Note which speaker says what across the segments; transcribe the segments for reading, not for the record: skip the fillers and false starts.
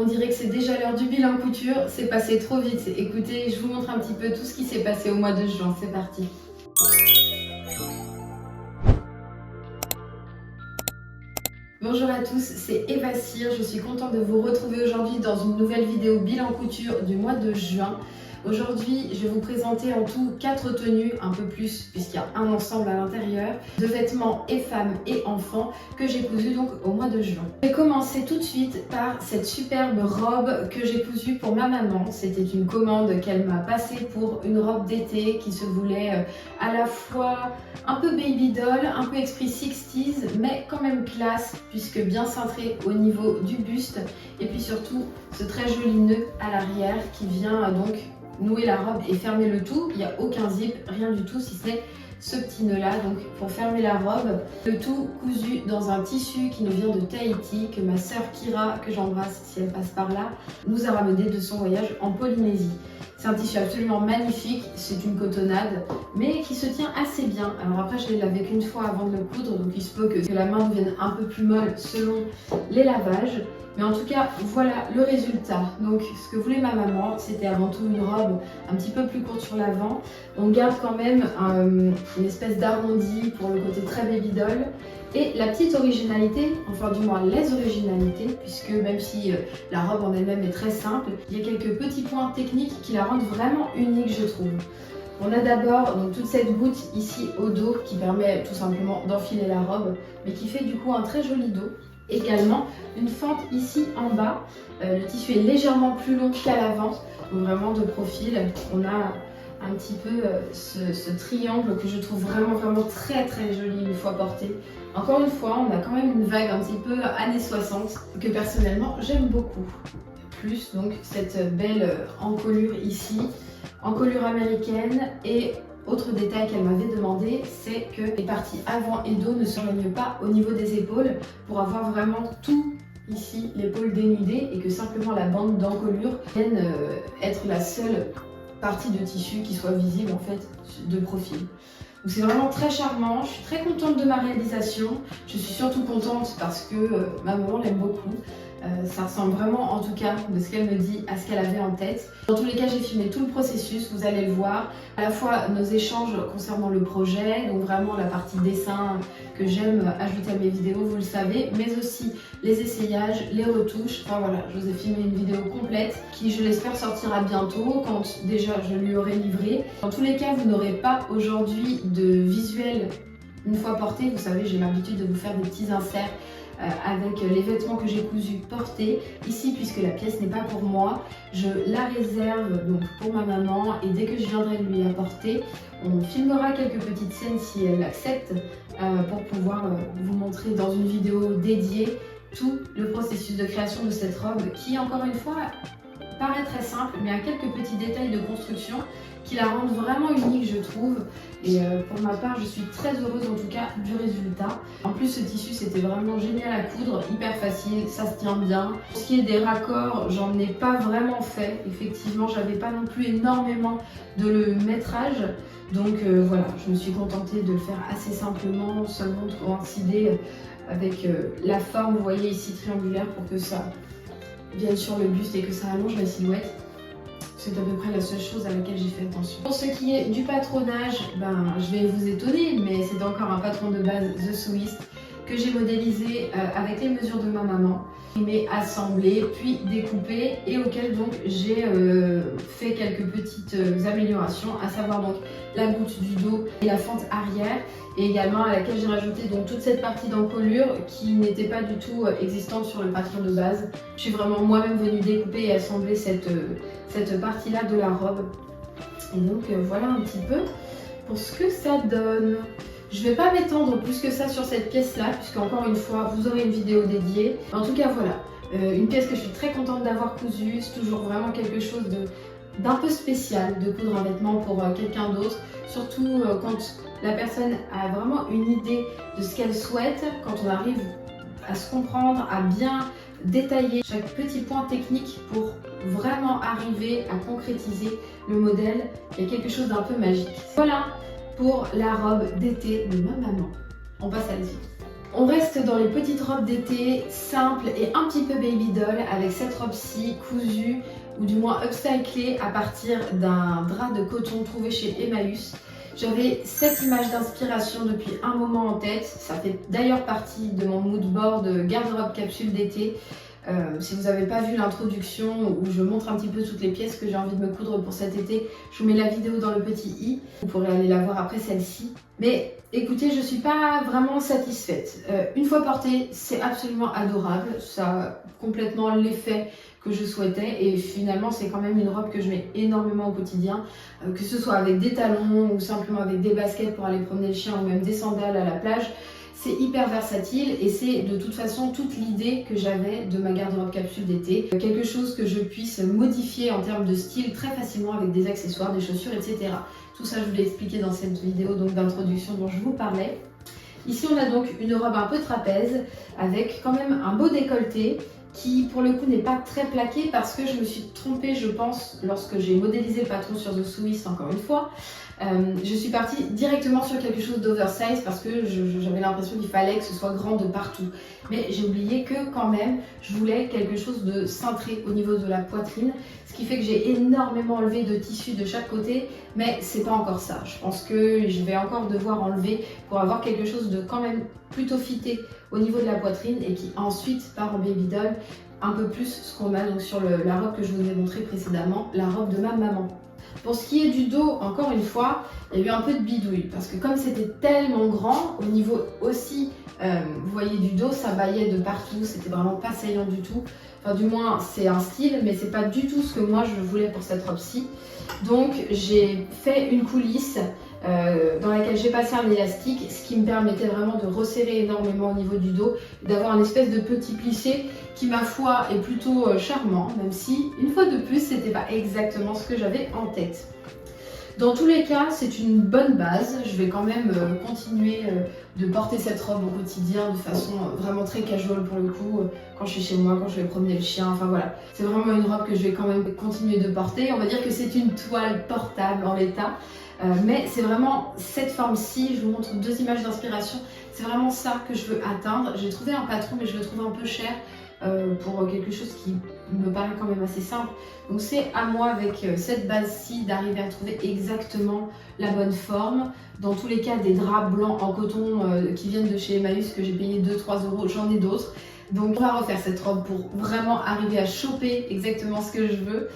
Speaker 1: On dirait que c'est déjà l'heure du bilan couture, c'est passé trop vite. Écoutez, je vous montre un petit peu tout ce qui s'est passé au mois de juin, c'est parti. Bonjour à tous, c'est Eva Cyr, je suis contente de vous retrouver aujourd'hui dans une nouvelle vidéo bilan couture du mois de juin. Aujourd'hui, je vais vous présenter en tout 4 tenues, un peu plus puisqu'il y a un ensemble à l'intérieur, de vêtements et femmes et enfants que j'ai cousu donc au mois de juin. Je vais commencer tout de suite par cette superbe robe que j'ai cousue pour ma maman. C'était une commande qu'elle m'a passée pour une robe d'été qui se voulait à la fois un peu baby doll, un peu esprit 60s, mais quand même classe puisque bien cintré au niveau du buste et puis surtout ce très joli nœud à l'arrière qui vient donc nouer la robe et fermer le tout. Il n'y a aucun zip, rien du tout si ce n'est ce petit nœud là donc pour fermer la robe. Le tout cousu dans un tissu qui nous vient de Tahiti que ma sœur Kira, que j'embrasse si elle passe par là, nous a ramené de son voyage en Polynésie. C'est un tissu absolument magnifique, c'est une cotonnade, mais qui se tient assez bien. Alors après, je l'ai lavé qu'une fois avant de le coudre, donc il se peut que la main devienne un peu plus molle selon les lavages. Mais en tout cas, voilà le résultat. Donc, ce que voulait ma maman, c'était avant tout une robe un petit peu plus courte sur l'avant. On garde quand même une espèce d'arrondi pour le côté très baby doll. Et la petite originalité, enfin du moins les originalités, puisque même si la robe en elle-même est très simple, il y a quelques petits points techniques qui la rendent vraiment unique, je trouve. On a d'abord donc toute cette goutte ici au dos qui permet tout simplement d'enfiler la robe, mais qui fait du coup un très joli dos. Également une fente ici en bas, le tissu est légèrement plus long qu'à l'avant, donc vraiment de profil. On a un petit peu ce triangle que je trouve vraiment très joli une fois porté. Encore une fois, on a quand même une vague un petit peu années 60 que personnellement j'aime beaucoup. Plus donc cette belle encolure ici, encolure américaine. Et autre détail qu'elle m'avait demandé, c'est que les parties avant et dos ne se rejoignent pas au niveau des épaules pour avoir vraiment tout ici, l'épaule dénudée, et que simplement la bande d'encolure vienne être la seule partie de tissu qui soit visible en fait de profil. Donc c'est vraiment très charmant, je suis très contente de ma réalisation. Je suis surtout contente parce que ma maman l'aime beaucoup. Ça ressemble vraiment, en tout cas, de ce qu'elle me dit, à ce qu'elle avait en tête. Dans tous les cas, j'ai filmé tout le processus, vous allez le voir. À la fois nos échanges concernant le projet, donc vraiment la partie dessin que j'aime ajouter à mes vidéos, vous le savez, mais aussi les essayages, les retouches. Enfin voilà, je vous ai filmé une vidéo complète qui, je l'espère, sortira bientôt, quand déjà je lui aurai livré. Dans tous les cas, vous n'aurez pas aujourd'hui de visuel une fois porté. Vous savez, j'ai l'habitude de vous faire des petits inserts avec les vêtements que j'ai cousus portés. Ici, puisque la pièce n'est pas pour moi, je la réserve donc pour ma maman, et dès que je viendrai lui apporter, on filmera quelques petites scènes si elle l'accepte pour pouvoir vous montrer dans une vidéo dédiée tout le processus de création de cette robe qui, encore une fois, paraît très simple, mais a quelques petits détails de construction qui la rendent vraiment unique, je trouve. Et pour ma part, je suis très heureuse en tout cas du résultat. En plus, ce tissu, c'était vraiment génial à coudre, hyper facile, ça se tient bien. Pour ce qui est des raccords, j'en ai pas vraiment fait. Effectivement, j'avais pas non plus énormément de le métrage. Donc voilà, je me suis contentée de le faire assez simplement, seulement de coïncider avec la forme, vous voyez ici, triangulaire, pour que ça vienne sur le buste et que ça allonge la silhouette. C'est à peu près la seule chose à laquelle j'ai fait attention. Pour ce qui est du patronage, je vais vous étonner, mais c'est encore un patron de base The Swiss que j'ai modélisé avec les mesures de ma maman, mais assemblé puis découpé, et auquel donc j'ai fait quelques petites améliorations, à savoir donc la goutte du dos et la fente arrière, et également à laquelle j'ai rajouté donc toute cette partie d'encolure qui n'était pas du tout existante sur le patron de base. Je suis vraiment moi-même venue découper et assembler cette partie-là de la robe. Et donc voilà un petit peu pour ce que ça donne. Je ne vais pas m'étendre plus que ça sur cette pièce-là, puisque encore une fois, vous aurez une vidéo dédiée. En tout cas, voilà, une pièce que je suis très contente d'avoir cousue. C'est toujours vraiment quelque chose d'un peu spécial de coudre un vêtement pour quelqu'un d'autre, surtout quand la personne a vraiment une idée de ce qu'elle souhaite, quand on arrive à se comprendre, à bien détailler chaque petit point technique pour vraiment arriver à concrétiser le modèle. Il y a quelque chose d'un peu magique. Voilà pour la robe d'été de ma maman. On passe à la suite. On reste dans les petites robes d'été, simples et un petit peu baby doll, avec cette robe-ci cousue ou du moins upcyclée à partir d'un drap de coton trouvé chez Emmaüs. J'avais cette image d'inspiration depuis un moment en tête, ça fait d'ailleurs partie de mon mood board garde-robe capsule d'été. Si vous n'avez pas vu l'introduction où je montre un petit peu toutes les pièces que j'ai envie de me coudre pour cet été, je vous mets la vidéo dans le petit i, vous pourrez aller la voir après celle-ci. Mais écoutez, je ne suis pas vraiment satisfaite. Une fois portée, c'est absolument adorable, ça a complètement l'effet que je souhaitais et finalement c'est quand même une robe que je mets énormément au quotidien, que ce soit avec des talons ou simplement avec des baskets pour aller promener le chien ou même des sandales à la plage. C'est hyper versatile et c'est de toute façon toute l'idée que j'avais de ma garde-robe capsule d'été. Quelque chose que je puisse modifier en termes de style très facilement avec des accessoires, des chaussures, etc. Tout ça, je vous l'ai expliqué dans cette vidéo d'introduction dont je vous parlais. Ici, on a donc une robe un peu trapèze avec quand même un beau décolleté qui, pour le coup, n'est pas très plaqué parce que je me suis trompée, je pense, lorsque j'ai modélisé le patron sur The Swiss, encore une fois. Je suis partie directement sur quelque chose d'oversize parce que j'avais l'impression qu'il fallait que ce soit grand de partout. Mais j'ai oublié que quand même, je voulais quelque chose de cintré au niveau de la poitrine. Ce qui fait que j'ai énormément enlevé de tissu de chaque côté, mais c'est pas encore ça. Je pense que je vais encore devoir enlever pour avoir quelque chose de quand même plutôt fité au niveau de la poitrine et qui ensuite part en baby doll. Un peu plus ce qu'on a donc sur la robe que je vous ai montrée précédemment, la robe de ma maman. Pour ce qui est du dos, encore une fois, il y a eu un peu de bidouille parce que comme c'était tellement grand, au niveau aussi, vous voyez du dos, ça baillait de partout, c'était vraiment pas saillant du tout. Enfin du moins c'est un style, mais c'est pas du tout ce que moi je voulais pour cette robe-ci. Donc j'ai fait une coulisse dans laquelle j'ai passé un élastique, ce qui me permettait vraiment de resserrer énormément au niveau du dos, d'avoir un espèce de petit plissé qui, ma foi, est plutôt charmant, même si, une fois de plus, c'était pas exactement ce que j'avais en tête. Dans tous les cas, c'est une bonne base. Je vais quand même continuer de porter cette robe au quotidien de façon vraiment très casual pour le coup, quand je suis chez moi, quand je vais promener le chien, enfin voilà. C'est vraiment une robe que je vais quand même continuer de porter. On va dire que c'est une toile portable en l'état. Mais c'est vraiment cette forme-ci, je vous montre deux images d'inspiration, c'est vraiment ça que je veux atteindre. J'ai trouvé un patron mais je le trouve un peu cher pour quelque chose qui me paraît quand même assez simple. Donc c'est à moi avec cette base-ci d'arriver à trouver exactement la bonne forme. Dans tous les cas, des draps blancs en coton qui viennent de chez Emmaüs que j'ai payé 2-3 euros, j'en ai d'autres. Donc on va refaire cette robe pour vraiment arriver à choper exactement ce que je veux.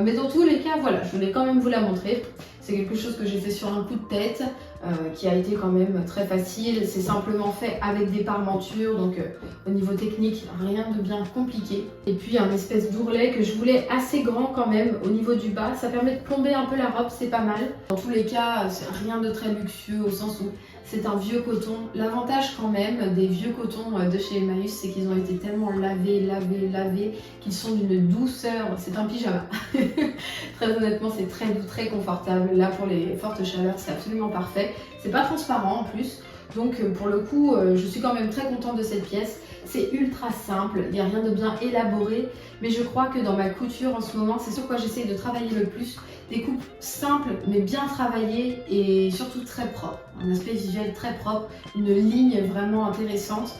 Speaker 1: Mais dans tous les cas, voilà, je voulais quand même vous la montrer. C'est quelque chose que j'ai fait sur un coup de tête, qui a été quand même très facile. C'est simplement fait avec des parmentures, donc au niveau technique, rien de bien compliqué. Et puis un espèce d'ourlet que je voulais assez grand quand même au niveau du bas. Ça permet de plomber un peu la robe, c'est pas mal. Dans tous les cas, c'est rien de très luxueux au sens où c'est un vieux coton. L'avantage quand même des vieux cotons de chez Emmaüs, c'est qu'ils ont été tellement lavés, qu'ils sont d'une douceur. C'est un pyjama. Très honnêtement, c'est très doux, très confortable. Là, pour les fortes chaleurs, c'est absolument parfait. C'est pas transparent en plus. Donc pour le coup, je suis quand même très contente de cette pièce. C'est ultra simple, il n'y a rien de bien élaboré, mais je crois que dans ma couture en ce moment, c'est sur quoi j'essaye de travailler le plus. Des coupes simples mais bien travaillées et surtout très propres. Un aspect visuel très propre, une ligne vraiment intéressante.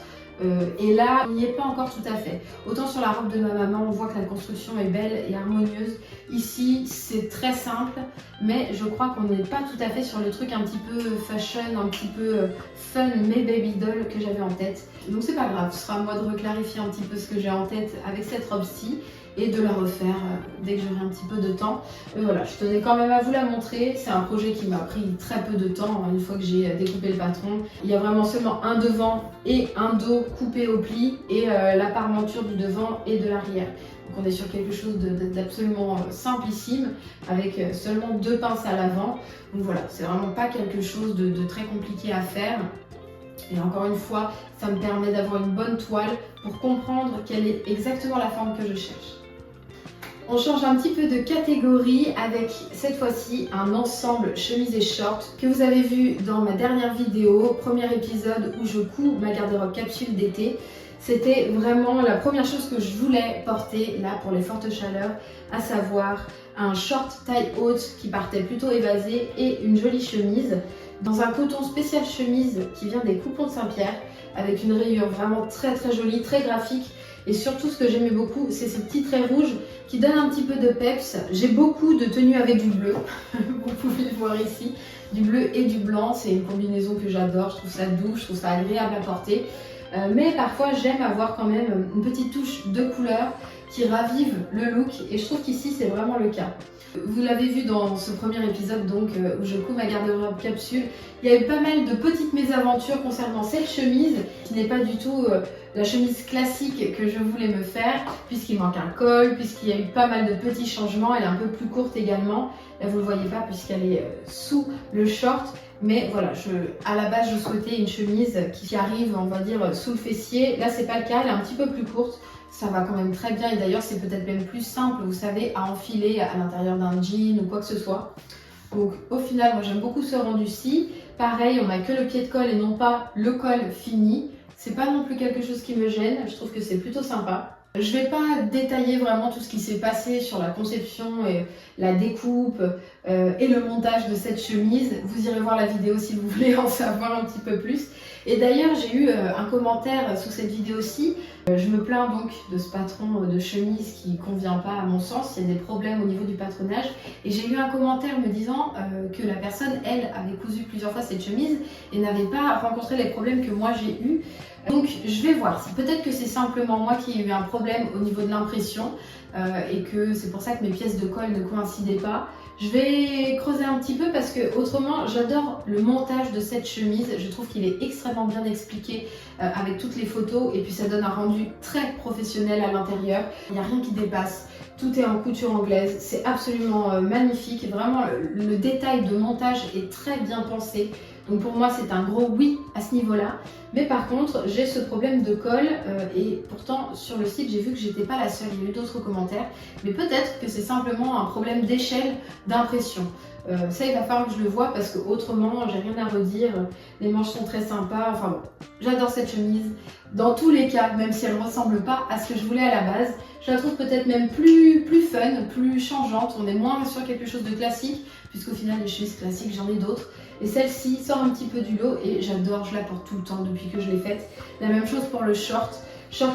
Speaker 1: Et là, on n'y est pas encore tout à fait. Autant sur la robe de ma maman, on voit que la construction est belle et harmonieuse. Ici, c'est très simple, mais je crois qu'on n'est pas tout à fait sur le truc un petit peu fashion, un petit peu fun, mais baby doll que j'avais en tête. Donc c'est pas grave, ce sera à moi de reclarifier un petit peu ce que j'ai en tête avec cette robe-ci et de la refaire dès que j'aurai un petit peu de temps. Mais voilà, je tenais quand même à vous la montrer. C'est un projet qui m'a pris très peu de temps, une fois que j'ai découpé le patron. Il y a vraiment seulement un devant et un dos coupé au pli et la parmenture du devant et de l'arrière. Donc on est sur quelque chose d'absolument simplissime avec seulement 2 pinces à l'avant. Donc voilà, c'est vraiment pas quelque chose de très compliqué à faire. Et encore une fois, ça me permet d'avoir une bonne toile pour comprendre quelle est exactement la forme que je cherche. On change un petit peu de catégorie avec cette fois-ci un ensemble chemise et short que vous avez vu dans ma dernière vidéo, premier épisode où je couds ma garde-robe capsule d'été. C'était vraiment la première chose que je voulais porter là pour les fortes chaleurs, à savoir un short taille haute qui partait plutôt évasé et une jolie chemise dans un coton spécial chemise qui vient des Coupons de Saint-Pierre. avec une rayure vraiment très jolie, très graphique. Et surtout, ce que j'aimais beaucoup, c'est ces petits traits rouges qui donnent un petit peu de peps. J'ai beaucoup de tenues avec du bleu, vous pouvez le voir ici, du bleu et du blanc. C'est une combinaison que j'adore, je trouve ça doux, je trouve ça agréable à porter. Mais parfois, j'aime avoir quand même une petite touche de couleur qui ravive le look. Et je trouve qu'ici, c'est vraiment le cas. Vous l'avez vu dans ce premier épisode donc où je couds ma garde-robe capsule, il y a eu pas mal de petites mésaventures concernant cette chemise qui n'est pas du tout la chemise classique que je voulais me faire puisqu'il manque un col, puisqu'il y a eu pas mal de petits changements, elle est un peu plus courte également, là vous ne le voyez pas puisqu'elle est sous le short. Mais voilà, à la base je souhaitais une chemise qui arrive on va dire sous le fessier, là c'est pas le cas, elle est un petit peu plus courte. Ça va quand même très bien et d'ailleurs c'est peut-être même plus simple, vous savez, à enfiler à l'intérieur d'un jean ou quoi que ce soit. Donc au final, moi j'aime beaucoup ce rendu-ci. Pareil, on n'a que le pied de col et non pas le col fini. C'est pas non plus quelque chose qui me gêne, je trouve que c'est plutôt sympa. Je vais pas détailler vraiment tout ce qui s'est passé sur la conception et la découpe et le montage de cette chemise. Vous irez voir la vidéo si vous voulez en savoir un petit peu plus. Et d'ailleurs, j'ai eu un commentaire sous cette vidéo-ci. Je me plains donc de ce patron de chemise qui ne convient pas à mon sens. Il y a des problèmes au niveau du patronage. Et j'ai eu un commentaire me disant que la personne, elle, avait cousu plusieurs fois cette chemise et n'avait pas rencontré les problèmes que moi j'ai eus. Donc je vais voir, peut-être que c'est simplement moi qui ai eu un problème au niveau de l'impression et que c'est pour ça que mes pièces de colle ne coïncidaient pas. Je vais creuser un petit peu parce que autrement j'adore le montage de cette chemise, je trouve qu'il est extrêmement bien expliqué avec toutes les photos et puis ça donne un rendu très professionnel à l'intérieur, il n'y a rien qui dépasse. Tout est en couture anglaise, c'est absolument magnifique, vraiment le détail de montage est très bien pensé. Donc pour moi c'est un gros oui à ce niveau-là. Mais par contre j'ai ce problème de colle et pourtant sur le site j'ai vu que j'étais pas la seule, il y a eu d'autres commentaires. Mais peut-être que c'est simplement un problème d'échelle d'impression. Ça il va falloir que je le voie parce que autrement j'ai rien à redire. Les manches sont très sympas, enfin bon, j'adore cette chemise. Dans tous les cas, même si elle ne ressemble pas à ce que je voulais à la base, je la trouve peut-être même plus fun, plus changeante. On est moins sur quelque chose de classique, puisqu'au final les chemises classiques j'en ai d'autres. Et celle-ci sort un petit peu du lot et j'adore, je la porte tout le temps depuis que je l'ai faite. La même chose pour le short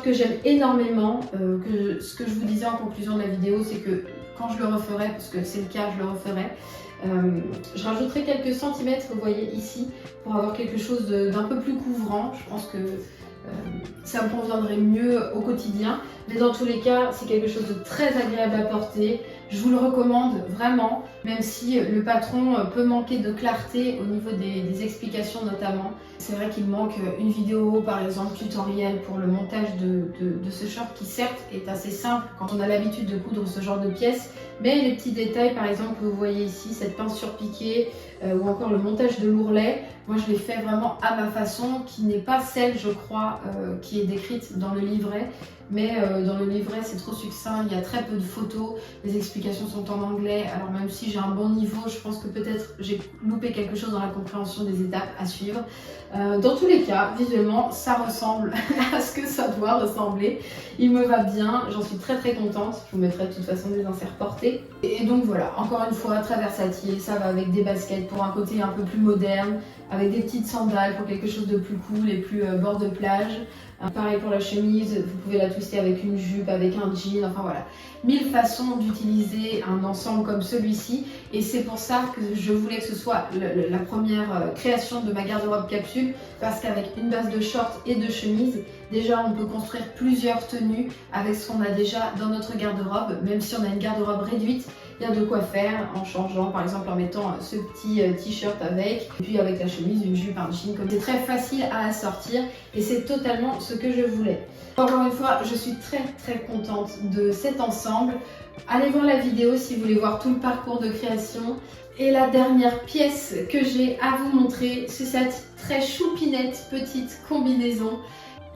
Speaker 1: que j'aime énormément. Ce que je vous disais en conclusion de la vidéo, c'est que quand je le referai, parce que c'est le cas, je le referai, je rajouterai quelques centimètres, vous voyez ici, pour avoir quelque chose d'un peu plus couvrant. Je pense que ça me conviendrait mieux au quotidien, mais dans tous les cas c'est quelque chose de très agréable à porter. Je vous le recommande vraiment, même si le patron peut manquer de clarté au niveau des explications notamment. C'est vrai qu'il manque une vidéo par exemple tutoriel pour le montage de ce short qui certes est assez simple quand on a l'habitude de coudre ce genre de pièces, mais les petits détails par exemple que vous voyez ici, cette pince surpiquée ou encore le montage de l'ourlet, moi je l'ai fait vraiment à ma façon qui n'est pas celle je crois qui est décrite dans le livret. Mais dans le livret c'est trop succinct, il y a très peu de photos, les explications sont en anglais, alors même si j'ai un bon niveau, je pense que peut-être j'ai loupé quelque chose dans la compréhension des étapes à suivre. Dans tous les cas, visuellement, ça ressemble à ce que ça doit ressembler. Il me va bien, j'en suis très contente, je vous mettrai de toute façon des inserts portés. Et donc voilà, encore une fois, très versatile, ça va avec des baskets pour un côté un peu plus moderne, avec des petites sandales pour quelque chose de plus cool et plus bord de plage. Pareil pour la chemise, vous pouvez la twister avec une jupe, avec un jean, enfin voilà. 1000 façons d'utiliser un ensemble comme celui-ci et c'est pour ça que je voulais que ce soit la première création de ma garde-robe capsule parce qu'avec une base de short et de chemise, déjà on peut construire plusieurs tenues avec ce qu'on a déjà dans notre garde-robe, même si on a une garde-robe réduite. Il y a de quoi faire en changeant, par exemple en mettant ce petit t-shirt avec, et puis avec la chemise, une jupe, un jean, comme c'est très facile à assortir et c'est totalement ce que je voulais. Encore une fois, je suis très contente de cet ensemble. Allez voir la vidéo si vous voulez voir tout le parcours de création. Et la dernière pièce que j'ai à vous montrer, c'est cette très choupinette petite combinaison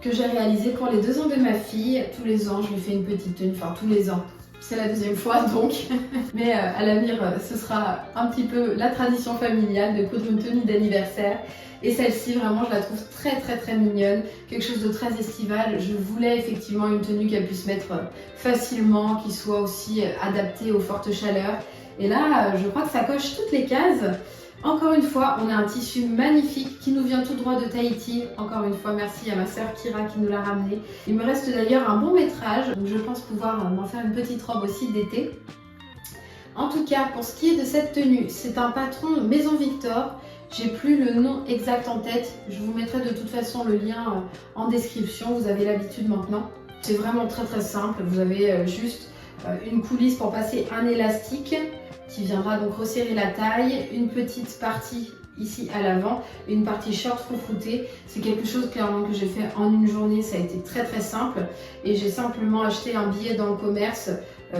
Speaker 1: que j'ai réalisée pour les 2 ans de ma fille. Tous les ans, je lui fais une petite tenue, enfin tous les ans. C'est la 2e fois donc, mais à l'avenir ce sera un petit peu la tradition familiale de coudre une tenue d'anniversaire. Et celle-ci vraiment je la trouve très mignonne, quelque chose de très estival. Je voulais effectivement une tenue qu'elle puisse mettre facilement, qui soit aussi adaptée aux fortes chaleurs. Et là je crois que ça coche toutes les cases. Encore une fois, on a un tissu magnifique qui nous vient tout droit de Tahiti. Encore une fois, merci à ma sœur Kira qui nous l'a ramené. Il me reste d'ailleurs un bon métrage, donc je pense pouvoir m'en faire une petite robe aussi d'été. En tout cas, pour ce qui est de cette tenue, c'est un patron Maison Victor. J'ai plus le nom exact en tête. Je vous mettrai de toute façon le lien en description. Vous avez l'habitude maintenant. C'est vraiment très simple. Vous avez juste une coulisse pour passer un élastique qui viendra donc resserrer la taille, une petite partie ici à l'avant et une partie short froufrouté. C'est quelque chose clairement que j'ai fait en une journée, ça a été très simple et j'ai simplement acheté un billet dans le commerce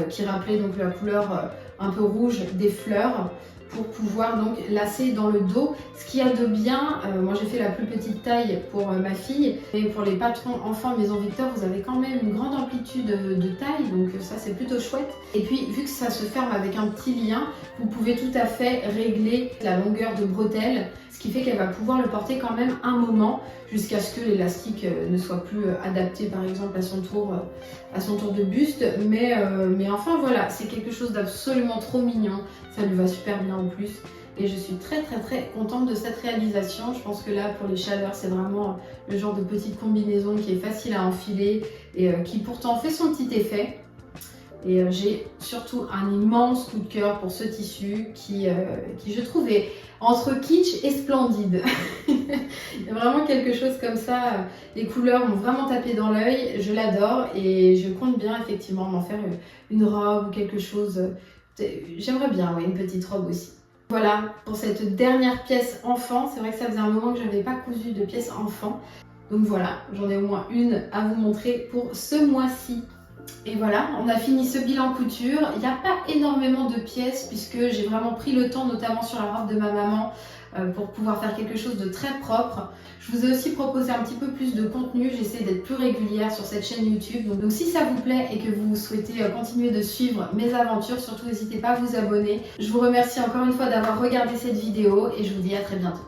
Speaker 1: qui rappelait donc la couleur un peu rouge des fleurs pour pouvoir donc lasser dans le dos. Ce qu'il y a de bien, moi j'ai fait la plus petite taille pour ma fille, et pour les patrons enfants Maison Victor, vous avez quand même une grande amplitude de taille, donc ça c'est plutôt chouette. Et puis vu que ça se ferme avec un petit lien, vous pouvez tout à fait régler la longueur de bretelle, ce qui fait qu'elle va pouvoir le porter quand même un moment, jusqu'à ce que l'élastique ne soit plus adapté par exemple à son tour de buste. Mais enfin voilà, c'est quelque chose d'absolument trop mignon, ça lui va super bien en plus. Et je suis très contente de cette réalisation. Je pense que là pour les chaleurs c'est vraiment le genre de petite combinaison qui est facile à enfiler et qui pourtant fait son petit effet. Et j'ai surtout un immense coup de cœur pour ce tissu qui je trouvais entre kitsch et splendide. Il y a vraiment quelque chose comme ça, les couleurs m'ont vraiment tapé dans l'œil, je l'adore et je compte bien effectivement m'en faire une robe ou quelque chose. J'aimerais bien, ouais, une petite robe aussi. Voilà pour cette dernière pièce enfant. C'est vrai que ça faisait un moment que je n'avais pas cousu de pièces enfant. Donc voilà, j'en ai au moins une à vous montrer pour ce mois-ci. Et voilà, on a fini ce bilan couture. Il n'y a pas énormément de pièces puisque j'ai vraiment pris le temps, notamment sur la robe de ma maman, pour pouvoir faire quelque chose de très propre. Je vous ai aussi proposé un petit peu plus de contenu. J'essaie d'être plus régulière sur cette chaîne YouTube. Donc si ça vous plaît et que vous souhaitez continuer de suivre mes aventures, surtout n'hésitez pas à vous abonner. Je vous remercie encore une fois d'avoir regardé cette vidéo et je vous dis à très bientôt.